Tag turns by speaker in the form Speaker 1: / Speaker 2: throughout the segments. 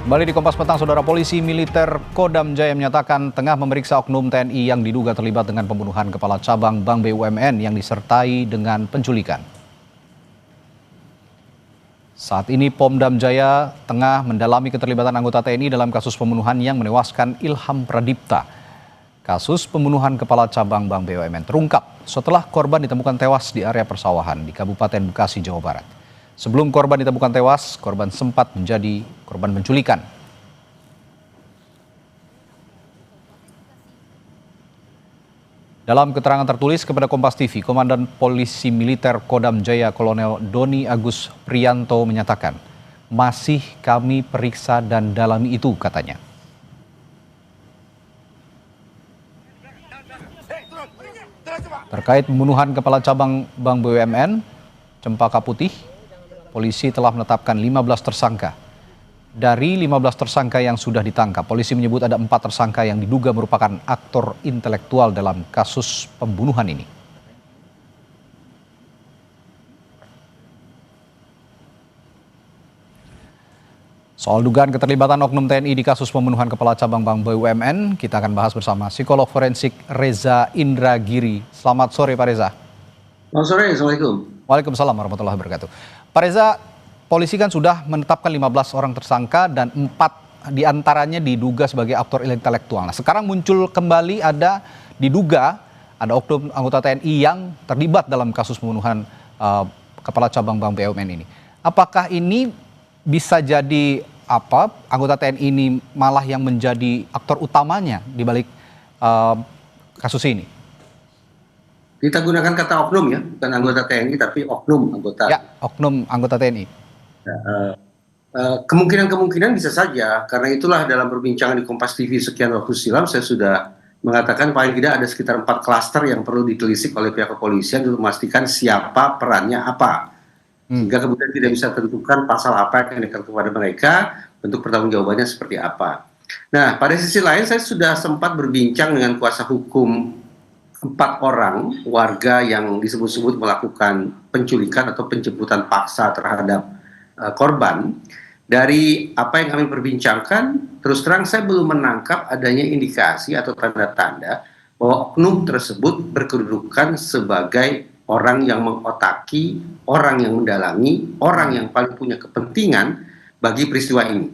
Speaker 1: Kembali di Kompas Petang, Saudara. Polisi militer Kodam Jaya menyatakan tengah memeriksa oknum TNI yang diduga terlibat dengan pembunuhan Kepala Cabang Bank BUMN yang disertai dengan penculikan. Saat ini Pomdam Jaya tengah mendalami keterlibatan anggota TNI dalam kasus pembunuhan yang menewaskan Ilham Pradipta. Kasus pembunuhan Kepala Cabang Bank BUMN terungkap setelah korban ditemukan tewas di area persawahan di Kabupaten Bekasi, Jawa Barat. Sebelum korban ditemukan tewas, korban sempat menjadi korban penculikan. Dalam keterangan tertulis kepada Kompas TV, Komandan Polisi Militer Kodam Jaya Kolonel Doni Agus Priyanto menyatakan, masih kami periksa dan dalami itu, katanya. Terkait pembunuhan Kepala Cabang Bank BUMN, Cempaka Putih, polisi telah menetapkan 15 tersangka. Dari 15 tersangka yang sudah ditangkap, polisi menyebut ada 4 tersangka yang diduga merupakan aktor intelektual dalam kasus pembunuhan ini. Soal dugaan keterlibatan oknum TNI di kasus pembunuhan Kepala Cabang Bank BUMN, kita akan bahas bersama psikolog forensik Reza Indragiri. Selamat sore, Pak Reza.
Speaker 2: Selamat sore, Assalamualaikum.
Speaker 1: Waalaikumsalam warahmatullahi wabarakatuh. Pak Reza, polisi kan sudah menetapkan 15 orang tersangka dan 4 diantaranya diduga sebagai aktor intelektual. Nah, sekarang muncul kembali diduga ada oknum anggota TNI yang terlibat dalam kasus pembunuhan Kepala Cabang Bank BUMN ini. Apakah ini bisa jadi anggota TNI ini malah yang menjadi aktor utamanya di balik kasus ini?
Speaker 2: Kita gunakan kata oknum ya, bukan anggota TNI tapi oknum anggota.
Speaker 1: Ya, oknum anggota TNI.
Speaker 2: Kemungkinan bisa saja, karena itulah dalam perbincangan di Kompas TV sekian waktu silam saya sudah mengatakan paling tidak ada sekitar 4 klaster yang perlu ditelisik oleh pihak kepolisian untuk memastikan siapa perannya apa. Sehingga kemudian tidak bisa tentukan pasal apa yang dikenakan kepada mereka, bentuk pertanggungjawabannya seperti apa. Nah, pada sisi lain saya sudah sempat berbincang dengan kuasa hukum 4 orang warga yang disebut-sebut melakukan penculikan atau penjemputan paksa terhadap korban. Dari apa yang kami perbincangkan, terus terang saya belum menangkap adanya indikasi atau tanda-tanda bahwa oknum tersebut berkedudukan sebagai orang yang mengotaki, orang yang mendalami, orang yang paling punya kepentingan bagi peristiwa ini.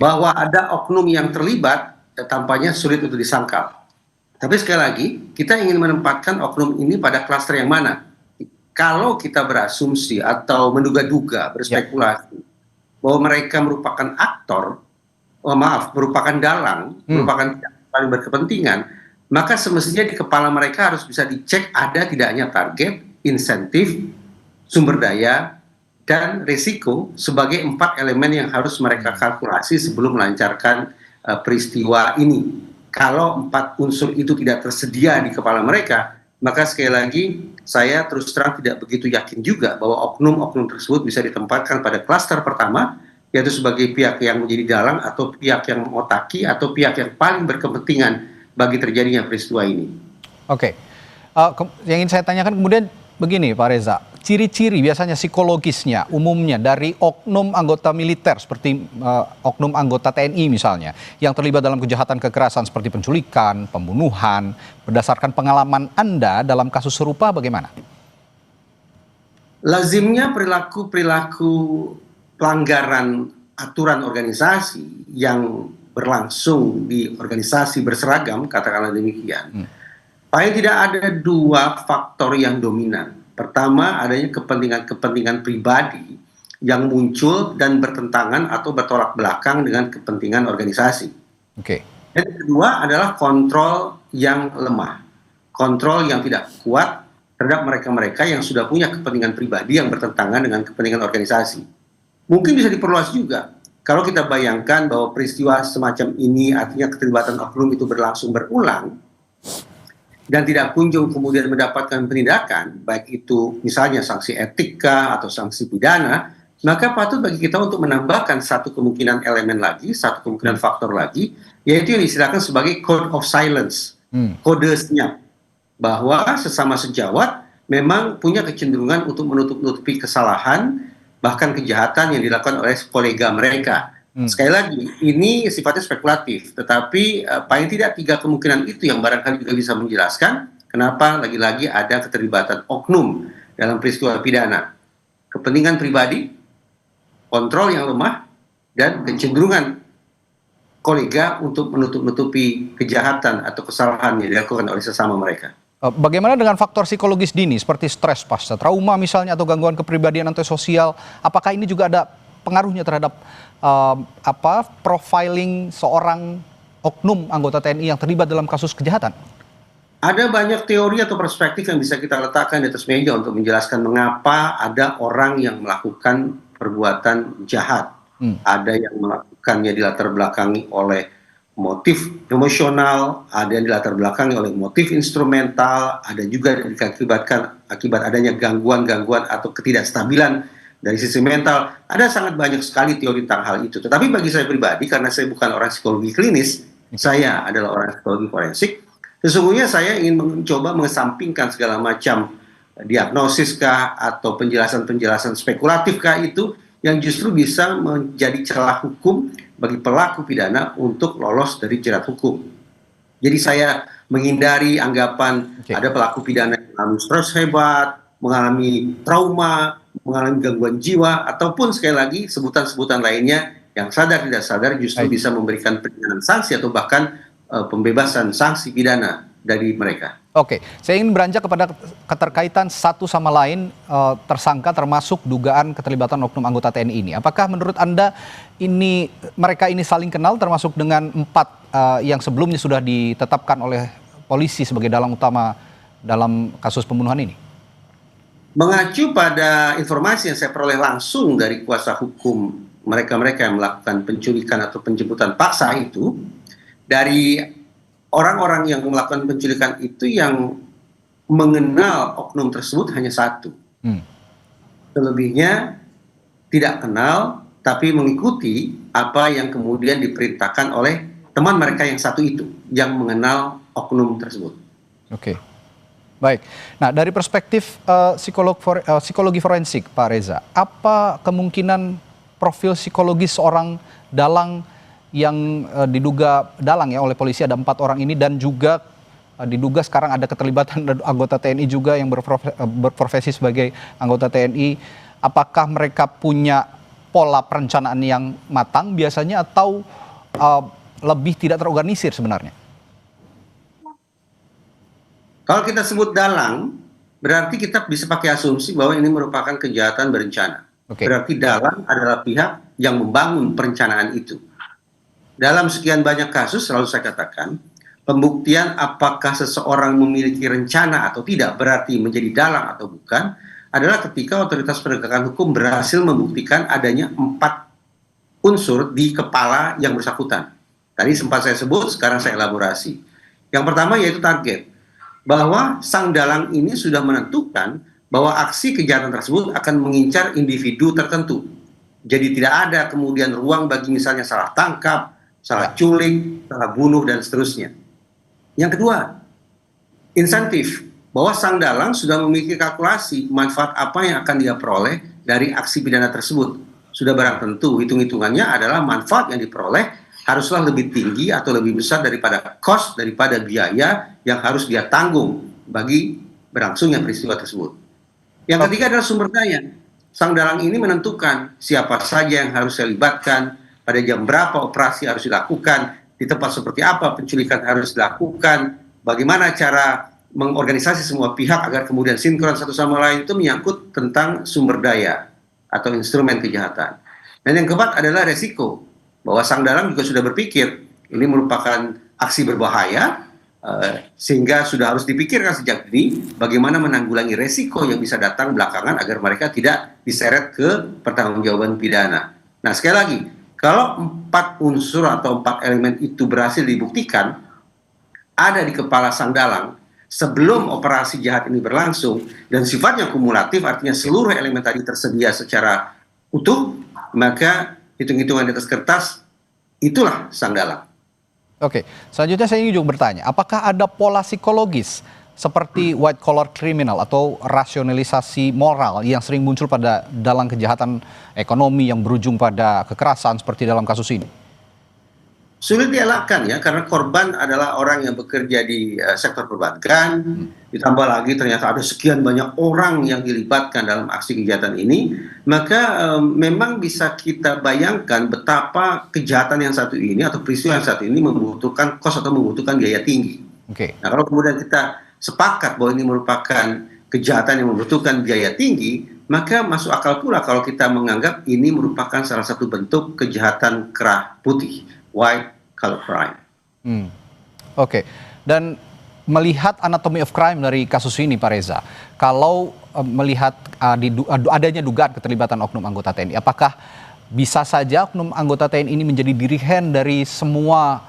Speaker 2: Bahwa ada oknum yang terlibat, tampaknya sulit untuk disangkal. Tapi sekali lagi, kita ingin menempatkan oknum ini pada klaster yang mana. Kalau kita berasumsi atau menduga-duga, berspekulasi, bahwa mereka merupakan aktor, merupakan dalang, merupakan paling berkepentingan, maka semestinya di kepala mereka harus bisa dicek ada tidaknya target, insentif, sumber daya, dan risiko sebagai 4 elemen yang harus mereka kalkulasi sebelum melancarkan peristiwa ini. Kalau 4 unsur itu tidak tersedia di kepala mereka, maka sekali lagi saya terus terang tidak begitu yakin juga bahwa oknum-oknum tersebut bisa ditempatkan pada klaster pertama, yaitu sebagai pihak yang menjadi dalang atau pihak yang mengotaki atau pihak yang paling berkepentingan bagi terjadinya peristiwa ini.
Speaker 1: Oke, yang ingin saya tanyakan kemudian begini, Pak Reza, ciri-ciri biasanya psikologisnya umumnya dari oknum anggota militer seperti oknum anggota TNI misalnya yang terlibat dalam kejahatan kekerasan seperti penculikan, pembunuhan, berdasarkan pengalaman Anda dalam kasus serupa bagaimana?
Speaker 2: Lazimnya perilaku pelanggaran aturan organisasi yang berlangsung di organisasi berseragam, katakanlah demikian. Paling tidak ada 2 faktor yang dominan. Pertama, adanya kepentingan-kepentingan pribadi yang muncul dan bertentangan atau bertolak belakang dengan kepentingan organisasi. Dan kedua adalah kontrol yang lemah. Kontrol yang tidak kuat terhadap mereka-mereka yang sudah punya kepentingan pribadi yang bertentangan dengan kepentingan organisasi. Mungkin bisa diperluas juga. Kalau kita bayangkan bahwa peristiwa semacam ini artinya keterlibatan oknum itu berlangsung berulang dan tidak kunjung kemudian mendapatkan penindakan, baik itu misalnya sanksi etika atau sanksi pidana, maka patut bagi kita untuk menambahkan satu kemungkinan elemen lagi, satu kemungkinan faktor lagi, yaitu yang disediakan sebagai code of silence, kode senyap, bahwa sesama sejawat memang punya kecenderungan untuk menutup-nutupi kesalahan, bahkan kejahatan yang dilakukan oleh kolega mereka. Sekali lagi, ini sifatnya spekulatif, tetapi paling tidak 3 kemungkinan itu yang barangkali juga bisa menjelaskan kenapa lagi-lagi ada keterlibatan oknum dalam peristiwa pidana. Kepentingan pribadi, kontrol yang lemah, dan kecenderungan kolega untuk menutup-nutupi kejahatan atau kesalahan yang dilakukan oleh sesama mereka.
Speaker 1: Bagaimana dengan faktor psikologis dini seperti stres pasca trauma misalnya atau gangguan kepribadian antisosial? Apakah ini juga ada pengaruhnya terhadap profiling seorang oknum anggota TNI yang terlibat dalam kasus kejahatan?
Speaker 2: Ada banyak teori atau perspektif yang bisa kita letakkan di atas meja untuk menjelaskan mengapa ada orang yang melakukan perbuatan jahat. Ada yang melakukannya dilatar belakangi oleh motif emosional, ada yang dilatar belakangi oleh motif instrumental, ada juga yang diakibatkan akibat adanya gangguan-gangguan atau ketidakstabilan dari sisi mental. Ada sangat banyak sekali teori tentang hal itu. Tetapi bagi saya pribadi, karena saya bukan orang psikologi klinis, saya adalah orang psikologi forensik, sesungguhnya saya ingin mencoba mengesampingkan segala macam diagnosis kah atau penjelasan-penjelasan spekulatif kah itu yang justru bisa menjadi celah hukum bagi pelaku pidana untuk lolos dari jerat hukum. Jadi saya menghindari anggapan ada pelaku pidana yang mengalami stres hebat, mengalami trauma, mengalami gangguan jiwa, ataupun sekali lagi sebutan-sebutan lainnya yang sadar tidak sadar justru bisa memberikan peringanan sanksi atau bahkan pembebasan sanksi pidana dari mereka.
Speaker 1: Oke, saya ingin beranjak kepada keterkaitan satu sama lain tersangka termasuk dugaan keterlibatan oknum anggota TNI ini. Apakah menurut Anda mereka ini saling kenal termasuk dengan 4 yang sebelumnya sudah ditetapkan oleh polisi sebagai dalang utama dalam kasus pembunuhan ini?
Speaker 2: Mengacu pada informasi yang saya peroleh langsung dari kuasa hukum mereka-mereka yang melakukan penculikan atau penjemputan paksa itu, dari orang-orang yang melakukan penculikan itu yang mengenal oknum tersebut hanya 1. Selebihnya tidak kenal, tapi mengikuti apa yang kemudian diperintahkan oleh teman mereka yang 1 itu, yang mengenal oknum tersebut.
Speaker 1: Oke, baik. Nah, dari perspektif psikologi forensik, Pak Reza, apa kemungkinan profil psikologis seorang dalang yang diduga dalang ya oleh polisi, ada 4 orang ini, dan juga diduga sekarang ada keterlibatan anggota TNI juga yang berprofesi sebagai anggota TNI. Apakah mereka punya pola perencanaan yang matang biasanya atau lebih tidak terorganisir sebenarnya?
Speaker 2: Kalau kita sebut dalang, berarti kita bisa pakai asumsi bahwa ini merupakan kejahatan berencana. Berarti dalang adalah pihak yang membangun perencanaan itu. Dalam sekian banyak kasus, selalu saya katakan, pembuktian apakah seseorang memiliki rencana atau tidak, berarti menjadi dalang atau bukan, adalah ketika otoritas penegakan hukum berhasil membuktikan adanya 4 unsur di kepala yang bersangkutan. Tadi sempat saya sebut, sekarang saya elaborasi. Yang pertama yaitu target, bahwa sang dalang ini sudah menentukan bahwa aksi kejahatan tersebut akan mengincar individu tertentu. Jadi tidak ada kemudian ruang bagi misalnya salah tangkap, salah culik, salah bunuh, dan seterusnya. Yang kedua, insentif, bahwa sang dalang sudah memiliki kalkulasi manfaat apa yang akan dia peroleh dari aksi pidana tersebut. Sudah barang tentu, hitung-hitungannya adalah manfaat yang diperoleh haruslah lebih tinggi atau lebih besar daripada cost, daripada biaya yang harus dia tanggung bagi berlangsungnya peristiwa tersebut. Yang ketiga adalah sumber daya. Sang dalang ini menentukan siapa saja yang harus saya libatkan, pada jam berapa operasi harus dilakukan, di tempat seperti apa penculikan harus dilakukan, bagaimana cara mengorganisasi semua pihak agar kemudian sinkron satu sama lain. Itu menyangkut tentang sumber daya atau instrumen kejahatan. Dan yang keempat adalah resiko, bahwa sang dalang juga sudah berpikir ini merupakan aksi berbahaya, sehingga sudah harus dipikirkan sejak dini bagaimana menanggulangi resiko yang bisa datang belakangan agar mereka tidak diseret ke pertanggungjawaban pidana. Nah, sekali lagi, kalau 4 unsur atau 4 elemen itu berhasil dibuktikan ada di kepala sang dalang sebelum operasi jahat ini berlangsung dan sifatnya kumulatif, artinya seluruh elemen tadi tersedia secara utuh, maka hitung-hitungan di atas kertas itulah sang dalang.
Speaker 1: Oke, selanjutnya saya ingin juga bertanya, apakah ada pola psikologis seperti white collar criminal atau rasionalisasi moral yang sering muncul pada dalam kejahatan ekonomi yang berujung pada kekerasan seperti dalam kasus ini?
Speaker 2: Sulit dielakkan ya, karena korban adalah orang yang bekerja di sektor perbankan, ditambah lagi ternyata ada sekian banyak orang yang dilibatkan dalam aksi kejahatan ini, maka memang bisa kita bayangkan betapa kejahatan yang satu ini atau peristiwa yang satu ini membutuhkan kos atau membutuhkan biaya tinggi.
Speaker 1: Oke.
Speaker 2: Nah, kalau kemudian kita sepakat bahwa ini merupakan kejahatan yang membutuhkan biaya tinggi, maka masuk akal pula kalau kita menganggap ini merupakan salah satu bentuk kejahatan kerah putih, white collar crime.
Speaker 1: Oke. Dan melihat anatomy of crime dari kasus ini, Pak Reza, kalau melihat adanya dugaan keterlibatan oknum anggota TNI, apakah bisa saja oknum anggota TNI ini menjadi dirigen dari semua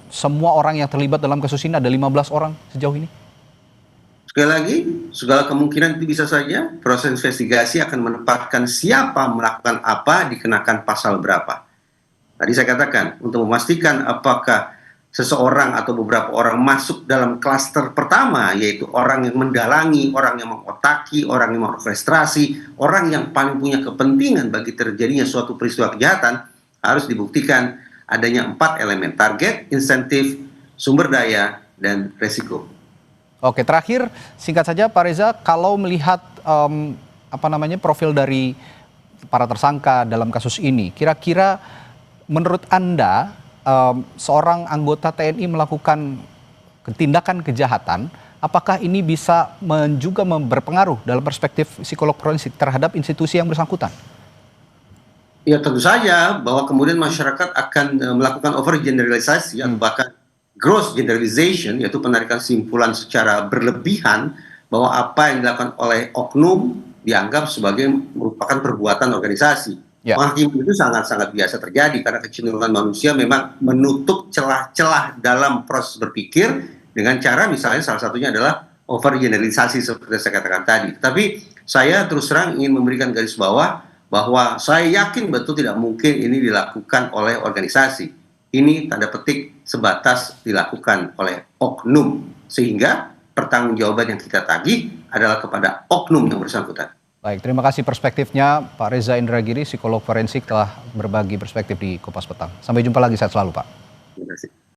Speaker 1: semua orang yang terlibat dalam kasus ini? Ada 15 orang sejauh ini.
Speaker 2: Sekali lagi, segala kemungkinan itu bisa saja. Proses investigasi akan menempatkan siapa melakukan apa, dikenakan pasal berapa. Tadi saya katakan, untuk memastikan apakah seseorang atau beberapa orang masuk dalam klaster pertama, yaitu orang yang mendalangi, orang yang mengotaki, orang yang mengorkestrasi, orang yang paling punya kepentingan bagi terjadinya suatu peristiwa kejahatan, harus dibuktikan adanya 4 elemen: target, insentif, sumber daya, dan resiko.
Speaker 1: Oke, terakhir singkat saja Pak Reza, kalau melihat profil dari para tersangka dalam kasus ini, kira-kira menurut Anda seorang anggota TNI melakukan tindakan kejahatan, apakah ini bisa juga berpengaruh dalam perspektif psikolog forensik terhadap institusi yang bersangkutan?
Speaker 2: Ya tentu saja bahwa kemudian masyarakat akan melakukan overgeneralisasi atau bahkan gross generalization, yaitu penarikan simpulan secara berlebihan bahwa apa yang dilakukan oleh oknum dianggap sebagai merupakan perbuatan organisasi. Menghakimi itu sangat-sangat biasa terjadi karena kecenderungan manusia memang menutup celah-celah dalam proses berpikir dengan cara misalnya salah satunya adalah overgeneralisasi seperti saya katakan tadi. Tapi saya terus terang ingin memberikan garis bawah bahwa saya yakin betul tidak mungkin ini dilakukan oleh organisasi. Ini tanda petik sebatas dilakukan oleh oknum, sehingga pertanggungjawaban yang kita tagih adalah kepada oknum yang bersangkutan.
Speaker 1: Baik, terima kasih perspektifnya Pak Reza Indragiri, psikolog forensik, telah berbagi perspektif di Kompas Petang. Sampai jumpa lagi, sehat selalu Pak.
Speaker 2: Terima kasih.